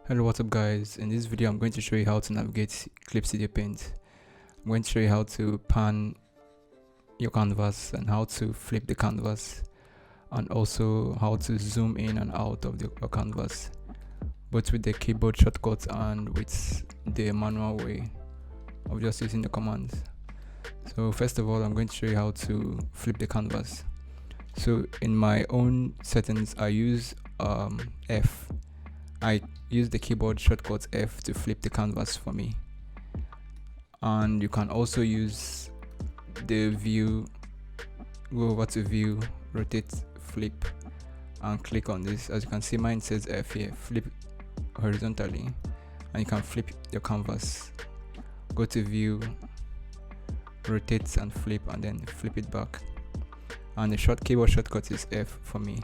Hello, what's up guys? In this video I'm going to show you how to navigate clipstudiopaint. I'm going to show you how to pan your canvas and how to flip the canvas, and also how to zoom in and out of your canvas, both with the keyboard shortcuts and with the manual way of just using the commands. So first of all, I'm going to show you how to flip the canvas. So in my own settings I use F. I use the keyboard shortcut F to flip the canvas for me, and you can also use the view, go over to view, rotate, flip, and click on this. As you can see, mine says F here, flip horizontally, and you can flip your canvas. Go to view, rotate and flip, and then flip it back, and the keyboard shortcut is F for me.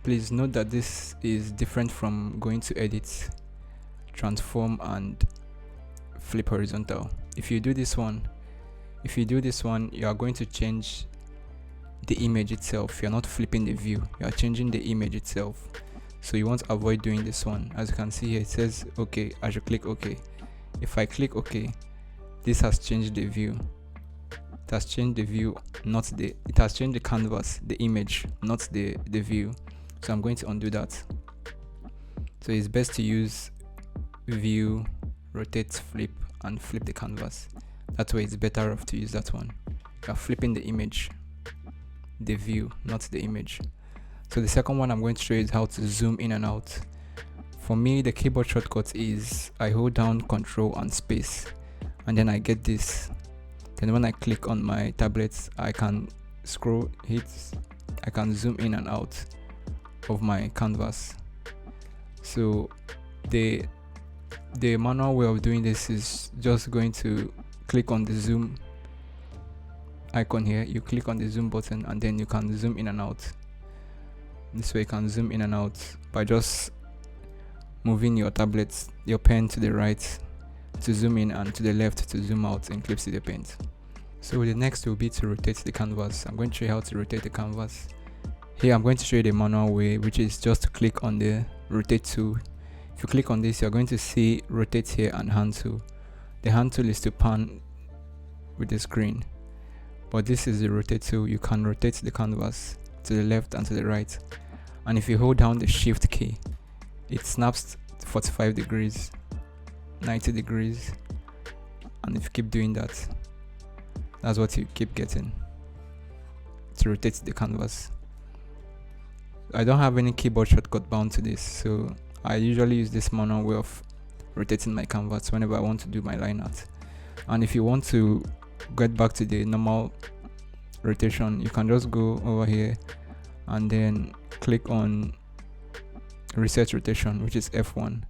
Please note that this is different from going to edit, transform and flip horizontal. If you do this one, you are going to change the image itself. You're not flipping the view, you are changing the image itself. So you want to avoid doing this one. As you can see here, it says OK. I should click OK. If I click OK, this has changed the view. It has changed the view, it has changed the canvas, the image, not the view. So I'm going to undo that. So it's best to use view, rotate, flip, and flip the canvas. That way it's better off to use that one. You're flipping the image, the view, not the image. So the second one I'm going to show you is how to zoom in and out. For me, the keyboard shortcut is I hold down Control and space, and then I get this. Then when I click on my tablet, I can I can zoom in and out of my canvas. So the manual way of doing this is just going to click on the zoom icon here. You click on the zoom button, and then you can zoom in and out. This way you can zoom in and out by just moving your tablet, your pen to the right to zoom in and to the left to zoom out in clipstudiopaint. So the next will be to rotate the canvas. I'm going to show you how to rotate the canvas. Here I'm going to show you the manual way, which is just to click on the rotate tool. If you click on this, you're going to see rotate here and hand tool. The hand tool is to pan with the screen, but this is the rotate tool. You can rotate the canvas to the left and to the right, and if you hold down the shift key, it snaps 45 degrees, 90 degrees, and if you keep doing that, that's what you keep getting to rotate the canvas. I don't have any keyboard shortcut bound to this, so I usually use this manual way of rotating my canvas whenever I want to do my line art. And if you want to get back to the normal rotation, you can just go over here and then click on reset rotation, which is F1.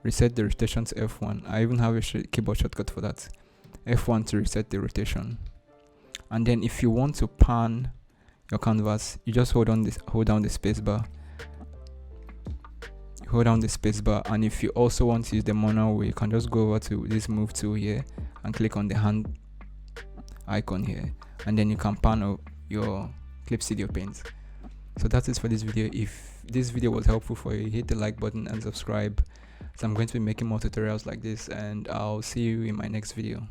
Reset the rotation to F1. I even have a keyboard shortcut for that. F1 to reset the rotation. And then if you want to pan your canvas, you just hold down the space bar. Hold down the space bar, and if you also want to use the manual way, you can just go over to this move tool here and click on the hand icon here, and then you can pan your clipstudiopaint. So that's it for this video. If this video was helpful for you, hit the like button and subscribe, so I'm going to be making more tutorials like this, and I'll see you in my next video.